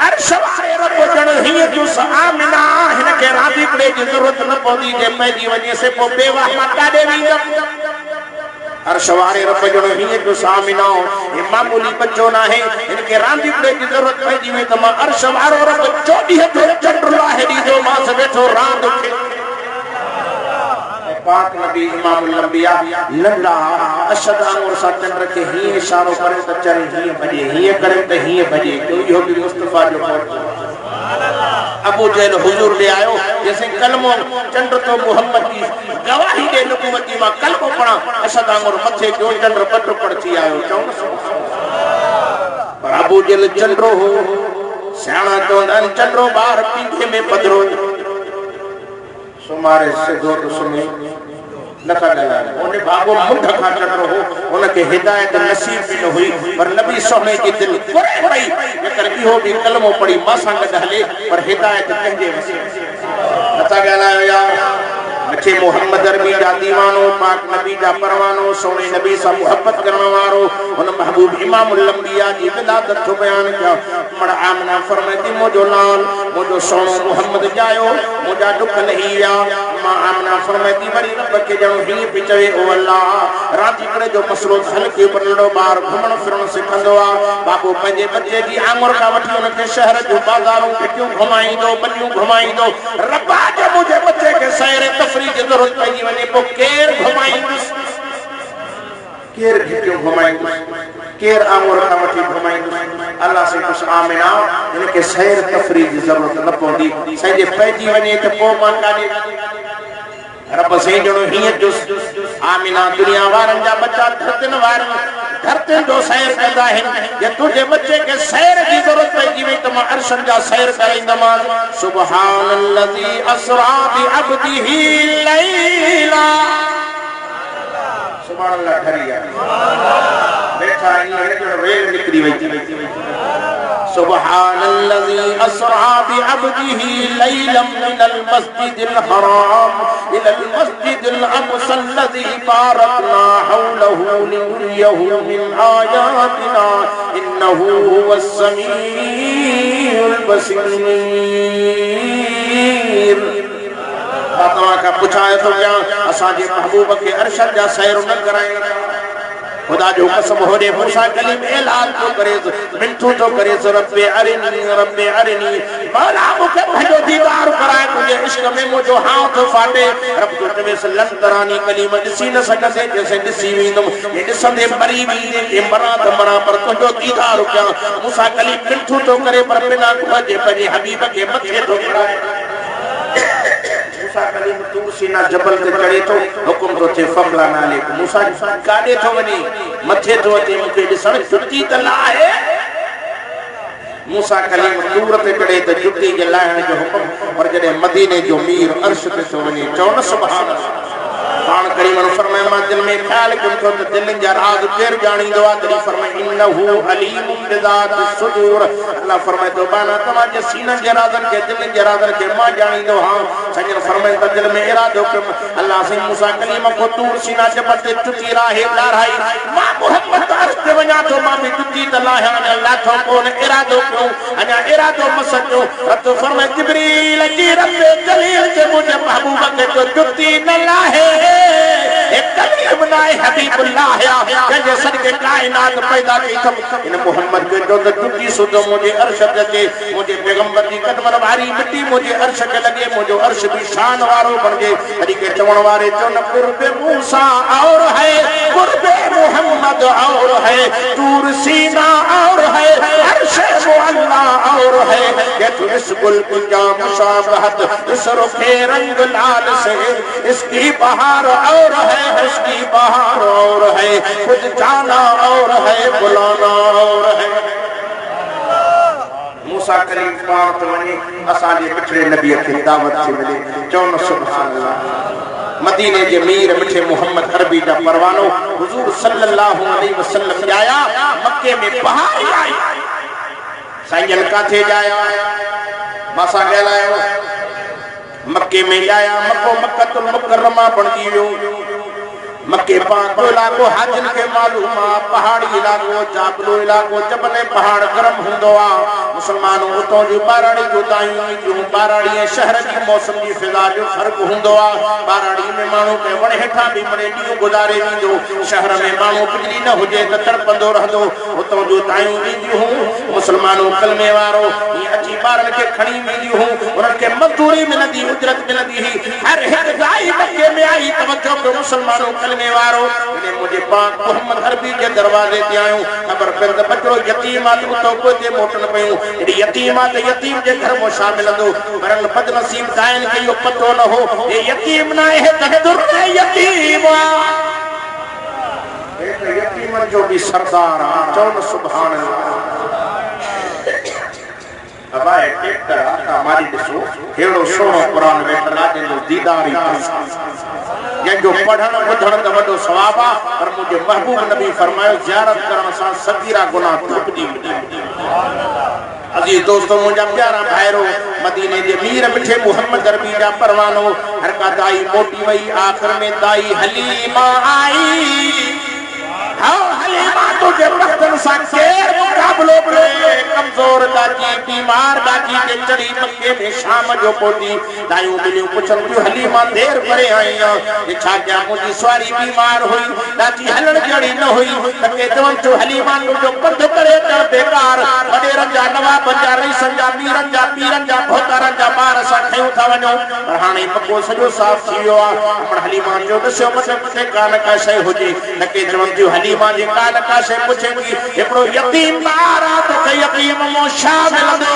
Speaker 1: अर्श वारे रब ॼण हीअं चुस आमिना हिनखे रांदीकड़े जी ज़रूरत न पवंदी, जे पइजी वञे से पोइ बेवाह मां काॾे वेंदमि। अर्श वारे रब ॼण हीअं चुस आमिना हे मामूली बच्चो न आहे, हिनखे रांदीकड़े जी ज़रूरत पइजी वई त मां अर्श वारो रब 24 जो चंड लाहे ॾींदो, मां वेठो रांदि खे। पाक नबी इमामुल अंबिया लंडा अशद आंगुर सा चंद्र के ही इशारो करे त चरे ही भजे, ही करे त ही भजे, तो यो भी मुस्तफा जो अबू जहल हुजूर ले आयो, जैसे कलमो चंद्र तो मोहम्मद की गवाही दे नबूवत की, मां कलमो पढ़ा, अशद आंगुर मथे जो चंद्र पट पड़ती आयो। चौ पर अबू जहल चंद्रो हो सियाणा तो चंद्रो बार पीछे में पधरो सुमारे सिधो तो सुने नका गलाए, ओने भागो मुंड खा चंद्रो हो, उनके हिदायत नसीब भी न हुई, पर नबी सोने की दिल करे पई, जेकर इहो भी कलमो पढ़ी मां सां गॾु हले, पर हिदायत कंहिंजे वसी नथा गलायो यार। मिठे मोहम्मद अरबी जा दीवानो, पाक नबी जा परवानो, सोने नबी सां मोहब्बत करण वारो, उन महबूब इमामुल अंबिया जी विलादत जो बयान किया। मड़ आमना फरमाती मुझो लाल मुझो सोनो मोहम्मद जायो, मुझा दुख लही विया। मां आमना फरमाती वरी रब खे ॼण हीअं पई चवे, ओ अल्लाह रांदीकड़े जो मसलो हल के पर नंढो ॿार घुमण फिरण सिखंदो आहे, बाबू पंहिंजे बच्चे जी आंगुर खां वठी उनखे शहर जूं बाज़ारूं घिटियूं घुमाईंदो, बनियूं घुमाईंदो। रब्बा जे मुंहिंजे बच्चे खे सैर तफरीह जी ज़रूरत पइजी वञे, पोइ केरु घुमाईंदुसि, केरु घिटियूं घुमाईंदुसि, केरु आंगुर खां वठी घुमाईंदुसि। अल्लाह से कुझु आमिना हिनखे सैर तफरीह जी ज़रूरत न पवंदी, साईं जे पइजी वञे त पोइ मां काॾे। रब साईं ॼण हीअं चुसि आमिना दुनिया वारनि जा बच्चा धरतियुनि वारनि धरतियुनि जो सैर कंदा आहिनि, जे तुंहिंजे बच्चे खे सैर जी ज़रूरत पइजी वई त मां अर्शनि जा सैर कराईंदमांसि। सुब्हानल्लज़ी असरा बिअब्दिही लैला, सुभान अल्लाह ठरी आहे बैठा हीअं रेल निकिरी वई। सुब्हानल्लज़ी असरा बिअब्दिही लैलन मिनल मस्जिदिल हराम इलल मस्जिदिल अक़सा अल्लज़ी बारकना हौलहु लिनुरियहु मिन आयातिना इन्नहु हुवस समीउल बसीर। तव्हां खां पुछां थो कयां, असांजे महबूब खे अर्शद जा सैर न कराइनि, खुदा जो कसम हो रे मूसा कलीम ऐलान तो करे मिंटू तो करे रब्बे अरिनी मौला मुके भजो दीदार कराए मुझे इश्क में मुझो हाथ फाटे रब तो तवे सल्लम तरानी कलीम दिसी न सकते जैसे दिसी विंदम ये दिसंदे मरी वी के मरा त मरा पर तुझो दीदार क्या मूसा कलीम मिंटू तो करे पर बिना खोजे पजे हबीब के मथे तो कराए मूसा कलीम तूर सीना जबल ते चढ़े तो हुकुम तो थे फकला नाले मूसा काडे तो वनी मथे तो ते मुके दिसण जुती त लाए मूसा कलीम तूर ते चढ़े त जुती के लाहण जो हुकुम और जडे मदीने जो मीर अर्श ते तो वनी चौन सुभान अल्लाह पान करीम ने फरमाया मां दिल में ख्याल कयो तो दिल जा राज केर जानी दो आदरी फरमाया इन्नहु अलीम बिजात सुदूर अल्लाह फरमाया तो बाना तमाजे सीना जे राजन के दिल जे राजन के मां जानी दो हां सजन फरमाया तो दिल में इरादो के अल्लाह से मूसा कलीम को तूर सीना जब ते चुकी राहे लाराई मां मोहम्मद अर्श ते वना तो मां भी चुकी त लाहे अल्लाह तो कोन इरादो क्यों अना इरादो मसजो रब फरमाया जिब्रील जी रब जलील के मुझे महबूब के तो चुकी न लाहे एक कलीम नाए हबीबुल्लाह के सदके कायनात पैदा की थम इन मोहम्मद के जो दुकी सुदो मुझे अर्श के मुझे पैगंबर की कदम वारी मिट्टी मुझे अर्श के लगे मुझे अर्श भी शान वारो बन गए तरीके चवण वारे जो न कुर्बे मूसा और है कुर्बे मोहम्मद और है तूर सीना और है अर्श मुअल्ला और है ये तो इस गुल की क्या मुशाबहत इस रुखे रंग लाल से इसकी बहार और है उसकी बहार और है खुद जाना और है बुलाना और है मूसा कलीम पाक तो वनी असांजे पिछड़े नबी की दावत से मिले चौन सुभान अल्लाह मदीने जे मीर मिठे मोहम्मद अरबी दा परवानो हुजूर सल्लल्लाहु अलैहि वसल्लम आया मक्के में बहार आई साईं काथे जाया मासा गलायो मक्के में आया मक्को मक्कतुल मुकर्रमा बन गयो मक्के पाक इलाको हाजन के मालूम पहाड़ी इलाको जाबलो इलाको जबले पहाड़ गरम हुंदो आ मुसलमानों उतो जो बाराड़ी जो ताई जो बाराड़ी शहर की मौसम की फिजा जो फर्क हुंदो आ बाराड़ी में मानो के वण हेठा भी मरे डी गुजारे विंदो शहर में मानो बिजली न हुजे त तड़पंदो रहंदो उतो जो ताई विंदी हूं मुसलमानों कलमे वारो ये अची बारन के खणी विंदी हूं उनन के मजदूरी मिलंदी उजरत मिलंदी ही हर एक गाय मक्के में आई तवज्जो के मुसलमानों कलमे वारो ने मुझे पाक मोहम्मद अरबी के दरवाजे ते आयो खबर पेंद बचड़ो यतीम आदमी तो को जे मोटन पयो एडी यतीम आदमी यतीम जे घर में शामिल दो परन बदनसीब दायन के यो पतो न हो ये यतीम ना है तहदुर यतीम एक यतीम जो भी सरदार चौन सुभान अल्लाह अबाए टेक्टर हमारी दिसो हेड़ो सोनो कुरान में तला दे दीदारी जो पढ़न बुधन त वडो सवाब आ पर मुझे महबूब नबी फरमायो ज़ियारत करण सा सगीरा गुनाह टुटदी अजीज दोस्तों मुझा प्यारा भाईरो मदीने जे मीर मिठे मोहम्मद अरबी जा परवानो हर का दाई मोटी वई आखिर में दाई हलीमा आई हां हलीमा तो जे वक्तन सा केर मुकाबलो बले कमजोर दादी बीमार दादी के चढ़ी मक्के में शाम जो पोती दायू बिलियो पुछन क्यों हलीमा देर करे आई ये छा क्या मुजी सवारी बीमार हुई दादी हलण जड़ी न हुई तके जवन तो हलीमा जो पंध करे त बेकार बड़े रंजा नवा बंजा रही संजा पीरन जा भोतारन जा बार सा खयो था वनो पर हाने मक्को सजो साफ थियो आ पर हलीमा जो दसो मते कान का शय होजे तके जवन जो हलीमा जे कान का शय पुछेगी एकड़ो यतीम बारा तो के यतीम मो शामिल दो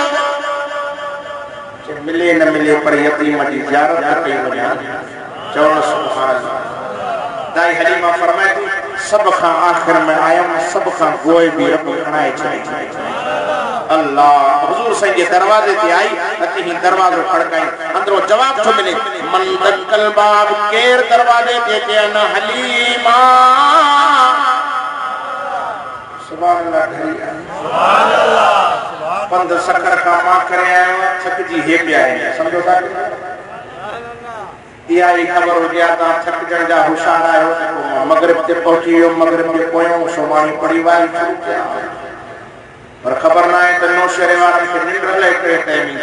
Speaker 1: मिले न मिले पर यतीम की ज़ियारत कई वना चौन सुभान दाई हलीमा फरमाए सब का आखिर में आयम सब का गोए भी रब खणाए छे अल्लाह हुजूर सही के दरवाजे ते आई अति ही दरवाजो खड़काई अंदरो जवाब तो मिले मन दकल बाब केर दरवाजे ते न हलीमा सुभान अल्लाह सुभान अल्लाह पंद सकर का मां करे आयो थक जी हे पे आए समझो था दिया ही खबर हो गया था थक जण जा होशियार आयो मगरिब ते पहुंची यो मगरिब के कोयो सोमानी परिवार शुरू किया पर खबर ना है तो नौशेरे वाले के निंद्र ले के टाइमिंग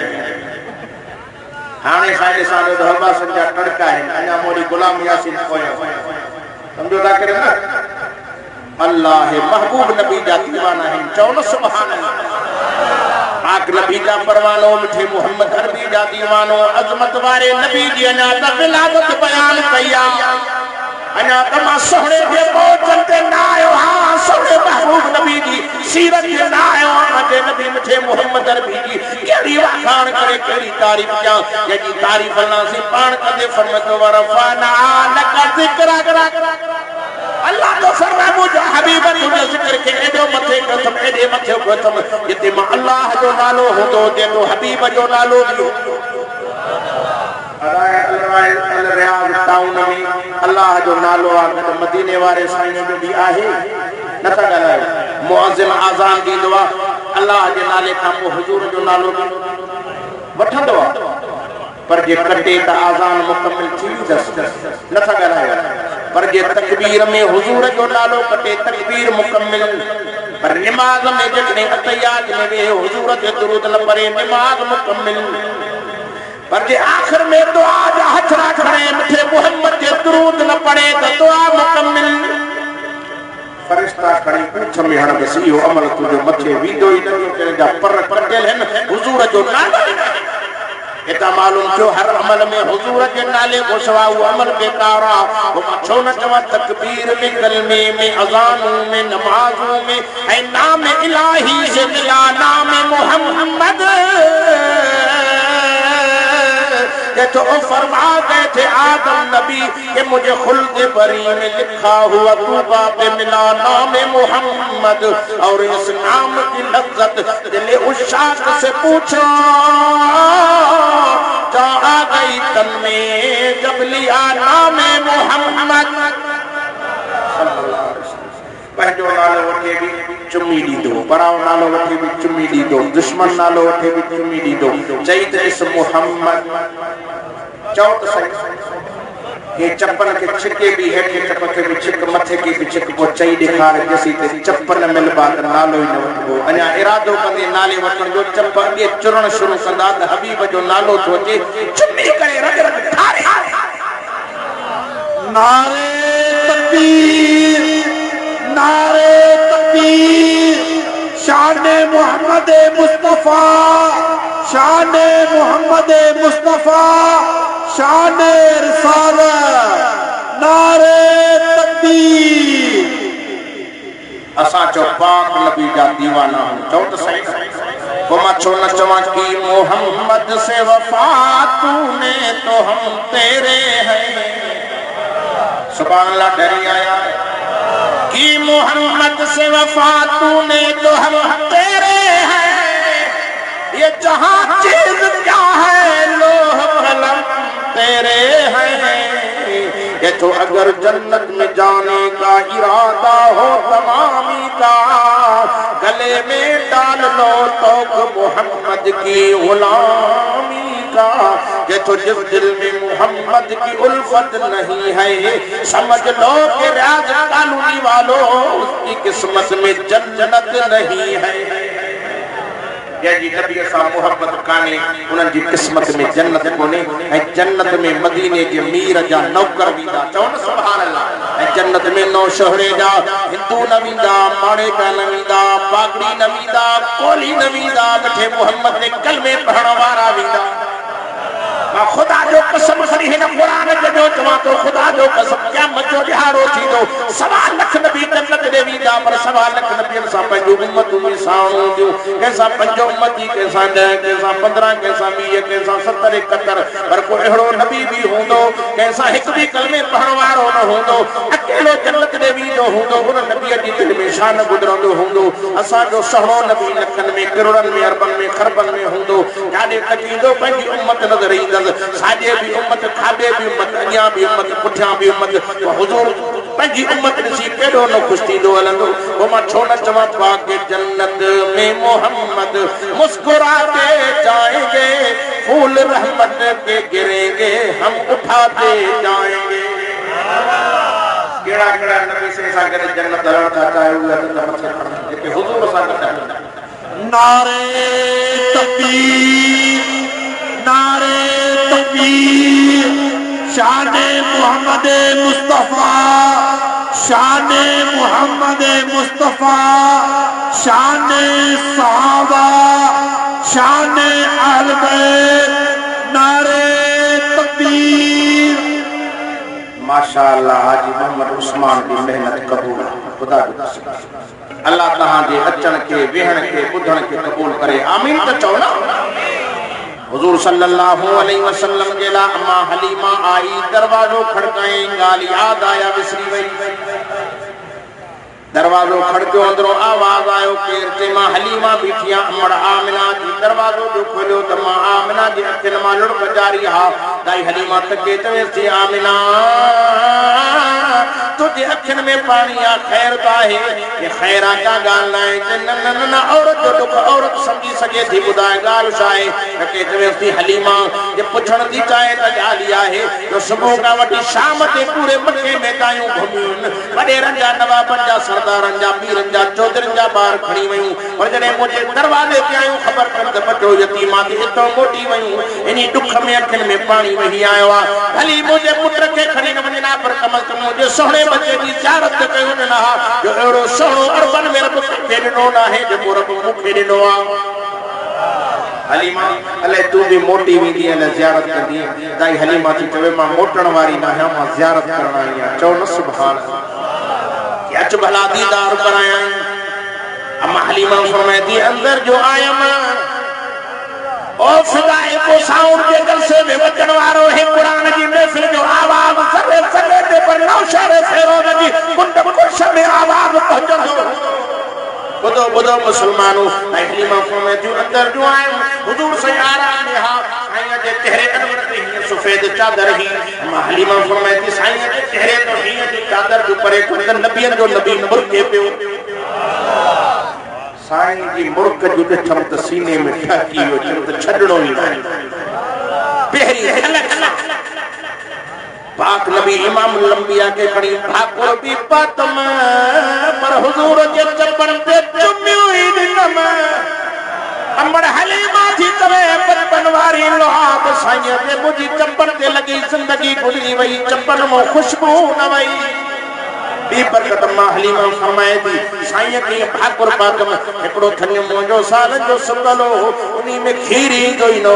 Speaker 1: हाने साडे साडे दहबा संजा टड़का है अन्या मोरी गुलाम यासीन कोयो समझो था करे ना अल्लाह महबूब नबी जा दीवाना है चौन सुभान अल्लाह आक नबी जा परवानो मिठे मोहम्मद अरबी जा दीवानो अजमत वारे नबी जी अना त विलादत बयान कया अना तमा सोहणे के पहुंचन ते ना आयो हां सोहणे महबूब नबी जी सीरत के ना आयो जे नबी मिठे मोहम्मद अरबी जी केड़ी वाखान करे केड़ी तारीफ क्या जेजी तारीफ अल्लाह से पान कदे फरमातो वरफाना लक जिक्रा अल्लाह तो फरमाए मुझे हबीब तुझे जिक्र के एडो मथे कथम एडे मथे कथम जिते मां अल्लाह जो नालो होंदो ते तो हबीब जो नालो भी अल रियाज टाउन में अल्लाह जो नालो आ मदीने वाले साईं जो भी आहे नता गलाए मुअज्जिन आजान दी दुआ अल्लाह जे नाले का हुजूर जो नालो भी वठंदो पर जे कटे त आजान मुकम्मल थी दस नथा गलाए पर जे तकबीर में हुजूर जो नालो कटे तकबीर मुकम्मल पर नमाज में जने अतयात में वे हुजूर के दुरूद न पढ़े नमाज मुकम्मल पर जे आखिर में दुआ जा हथ रखणे मिठे मोहम्मद के दुरूद न पढ़े तो दुआ मुकम्मल फरिश्ता खड़ी पूछ में हर बसी हो अमल तुझो मथे वीदो ही न करे जा पर कटेल है हुजूर जो नालो इता मालूम क्यों हर अमल में हुजूर के नाले को सवा वो अमल बेकारा वो छो न चवा तकबीर में कलमे में अजानों में नमाजों में ऐ नाम इलाही से मिला नाम मोहम्मद ये तो फरमा गए थे आदम नबी कि मुझे खुल्द बरी में लिखा हुआ तूबा पे मिला नाम मोहम्मद और इस नाम की लज्जत दिल उस शाख से पूछा जा आ गई तन में जब लिया नाम मोहम्मद पंहिंजो नालो वठे भी चुमी ॾींदो पराओ नालो वठे भी चुमी ॾींदो दुश्मन नालो वठे भी चुमी ॾींदो चई त इस मोहम्मद चौ तो सही ये चप्पल के छिके भी है के चप्पल के भी छिक मथे की भी छिक को चई दिखार जैसी ते चप्पल मिल बात नालो ही न वठो अना इरादो कंदे नाले वठण जो चप्पल के चुरण शुरू कंदा त हबीब जो नालो थो अचे चुमी करे रग रग ठारे
Speaker 2: नारे तकबीर नारे तकबीर शान मोहम्मद मुस्तफा शान मोहम्मद मुस्तफा शान रिसालत नारे तकबीर
Speaker 1: असा चो पाक नबी जा दीवाना चौ तो सही वो मछो न चवा की मोहम्मद से वफा तूने तो हम तेरे हैं सुभान अल्लाह डरी आया कि मोहम्मद से वफा तूने तो हम तेरे हैं ये जहां चीज क्या है लोह कलम तेरे हैं ये तो अगर जन्नत में जाने का इरादा हो तमामी का गले में डाल लो तो मोहम्मद की गुलामी का ये तो जिस दिल में मोहम्मद की उल्फत नहीं है समझ लो कि राज कानूनी वालों उसकी किस्मत में जन्नत नहीं है या जी नबी सा मोहब्बत काने उनन जी किस्मत में जन्नत कोने ऐ जन्नत में मदीने के मीर जा नौकर वींदा चौन सुभान अल्लाह ऐ जन्नत में नौ शहरे जा हिंदू न वींदा माड़े का न वींदा बागड़ी न वींदा कोली न वींदा मिठे मोहम्मद ने कलमे पढ़ण वारा वींदा खुदा जो कसम खड़ी है ना कुरान जो तमा तो खुदा जो कसम क्या मजो बिहारो थी दो सवा लख नबी जन्नत दे वींदा पर सवा लख नबी सा पंजो उम्मत में साणो दियो कैसा पंजो उम्मती कैसा 10 कैसा 15 कैसा 20 कैसा 70 71 पर को एड़ो नबी भी होंदो कैसा एक भी कलमे पढ़ण वारो न होंदो अकेलो जन्नत दे वींदो होंदो उन नबी जी दिल में शान गुजरंदो होंदो असा जो सहणो नबी लखन में करोड़न में अरबन में खरबन में होंदो जाने तकींदो पंजी उम्मत नजर ईंदो साजे भी उम्मत खाबे भी उम्मत अञा भी उम्मत पुठियां भी उम्मत हुजूर पंजी उम्मत सी केडो न खुश थींदो हलंदो वो मां छो न चवां पाक जन्नत में मोहम्मद मुस्कुराते जाएंगे फूल रहमत के गिरेंगे हम उठाते जाएंगे केड़ा केड़ा नबी से सागर जन्नत दरण था चाहे हुआ तो मथे के हुजूर सागर
Speaker 2: नारे तकबीर नारे तकबीर शान मोहम्मद मुस्तफा शान मोहम्मद मुस्तफा, शान सहाबा, शान अहल बैत, नारे तकबीर।
Speaker 1: माशाअल्लाह हाजी मोहम्मद उस्मान की मेहनत कबूल खुदा अल्लाह तहां जे अचण के वेहण के बुधण के कबूल करे आमीन तो चओ ना। हुजूर सल्लल्लाहु अलैहि वसल्लम के ला अम्मा हलीमा आई दरवाजो खड़काए गाल याद आया विसरी वई दरवाजो खड़को अंदरों आवाज आयो केर ते मां हलीमा बीठिया अमड़ आमिना जी दरवाजो जो खोलियो त मां आमिना जी अखिन मां लुड़क जारी हा दाई हलीमा तके चवे थी आमिना तुझे अखिन में पानी आ खैर तो है ये खैरा का गाल ना है न न न औरत जो दुख औरत समझी सके थी बुधाए गाल छाए तके चवे थी हलीमा जे पुछण दी चाहे त गालिया है जो सुबह का वटी शाम ते पूरे मक्के में तायूं घुमियुन बड़े रंजा नवाबन जा सरदारन जा पीरन जा चौधरन जा बार खणी वयूं और जने मुझे दरवाजे पे आयो खबर कर त बटो यतीमा दी तो मोटी वयूं इनी दुख में अखिन में पानी वही आयो आ भली मुझे पुत्र के खणी न वजना पर कम कम मुझे सोहणे बच्चे दी ज़ियारत कयो न जो एड़ो सोहणो अरबन में रब के ॾिनो न आहे जो रब मुखे ॾिनो आ। हलीमा अले तू भी मोटी वेंदी अले ज़ियारत कंदी दाई हलीमा थी चवे मां मोटण वारी ना है मां ज़ियारत करण आई आ चओ न सुभान अल्लाह अच भला दीदार कराया। अम्मा हलीमा फरमाती अंदर जो आया मां ओ फिदाए को साउंड के जलसे में वचन वारो है कुरान की महफिल जो आवाज सरे सरे ते पर नौशर फेरोज जी कुंड कुश में आवाज पहुंचो बुदो बुदो मुसलमानो हलीमा फरमाती अंदर जो आया हुजूर से आराम ने हा साईं जे चेहरे अनवर ते ही सफेद चादर ही। अम्मा हलीमा फरमाती साईं जे चेहरे तो ही जी चादर जो परे कुंद नबियन जो नबी नबुर के पियो साईं जी मुर्क जो ॾिठम त सीने में ठहकी वियो चम त छॾणो ई न पहिरीं झलक पाक नबी इमाम लंबिया के खड़ी भाकुर भी पातम पर हुजूर जे चपन ते चुमियो ई दिनम अमर हलीमा थी तवे बचपन वारी लोहाब साईं ते मुजी चपन ते लगी जिंदगी गुजरी वई चपन मो खुशबू न वई बी बरकत मां हलीमा फरमाए थी साईं के भाकुर पाक में एकड़ो थन्यो मोजो साल जो सुकलो उनी में खीरी गई नो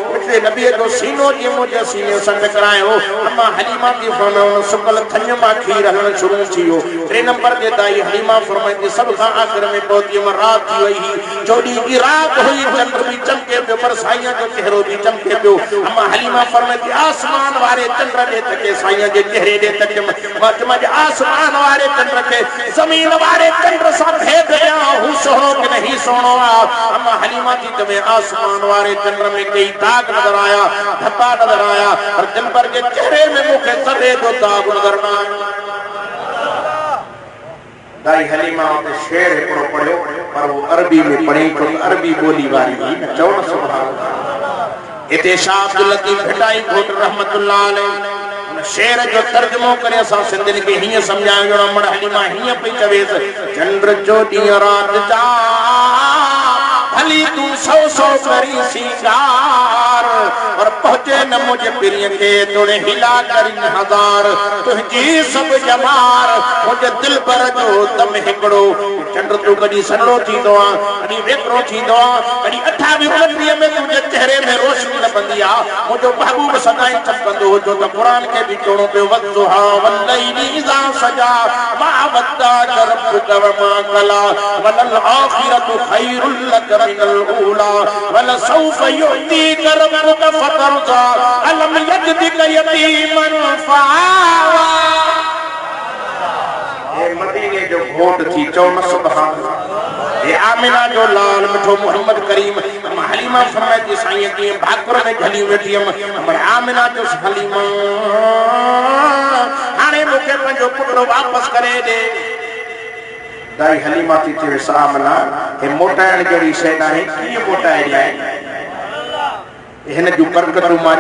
Speaker 1: मिठे नबी जो सीनो जी मुझे सीने से टकरायो। अम्मा हलीमा की फरमायो सुकल थन्यो मां खीर हलन शुरू थियो। 3 नंबर ते दाई हलीमा फरमाई थी सब का आखिर में पहुंची में रात थी वही जोड़ी की रात हुई चंद्र भी चमके पे पर साईं जो चेहरो भी चमके पियो। अम्मा हलीमा फरमाई थी आसमान वाले चंद्र दे तके साईं जे चेहरे दे तके मज आसमान वारे चंद्र के जमीन वारे चंद्र सा भेद गया हूं सोहणो कि नहीं सोहणो आ। अम्मा हलीमा जी तमे आसमान वारे चंद्र में कई दाग नजर आया धब्बा नजर आया और दिलबर के चेहरे में मुखे सदे जो दाग नजर ना दाई हलीमा ते शेर एकड़ो पढ़ियो पर वो अरबी में पढ़ी तो अरबी बोली वाली न चओ न सुभान अल्लाह। इते शाह अब्दुल लतीफ भिटाई घोट रहमतुल्लाह अलैह शेर जो तर्जुमो करे असां सिंधियुनि खे हीअं सम्झायो अमड़ हलीमा हीअं पई चवेसि चंद्र जो ॾींहुं राति जा भली तूं सौ सौ करी सिंगार पर पहुंचे न मुझे पिरीअ खे तोड़े हिला करी हजार तुंहिंजी सभु जमार मुझे दिल पर जो दम हिकिड़ो चंद्र तूं कॾहिं सन्नो थींदो आहे कॾहिं वेकरो थींदो आहे कॾहिं 28 में तुंहिंजे चेहरे में रोशनी लभंदी आहे मुंहिंजो महबूब सदाईं चमकंदो हुजो त क़ुरान खे बि चवणो पियो वक़्तुहा वल्लैलि इज़ा सजा मा वद्दाअक रब्बुक वमा क़ला वलल आखिरतु खैरुल लक मिनल ऊला वलसौफ युअतीक रब्बुक फतरज़ा अलम यजदिक यतीमन फआवा। ए मदीने जो घोट थी चओ न सुभान अल्लाह। ए आमिना जो लाल मिठो मोहम्मद करीम हलीमा फरमाती साईं की भाकुर में झली वेठी हम आमिना जो हलीमा हाने मुखे पंजो पुटो वापस करे दे। दाई हलीमा थी चवे सामना हे मोटाइण जड़ी शय ना है की मोटाइण है हिन जो बरकत मां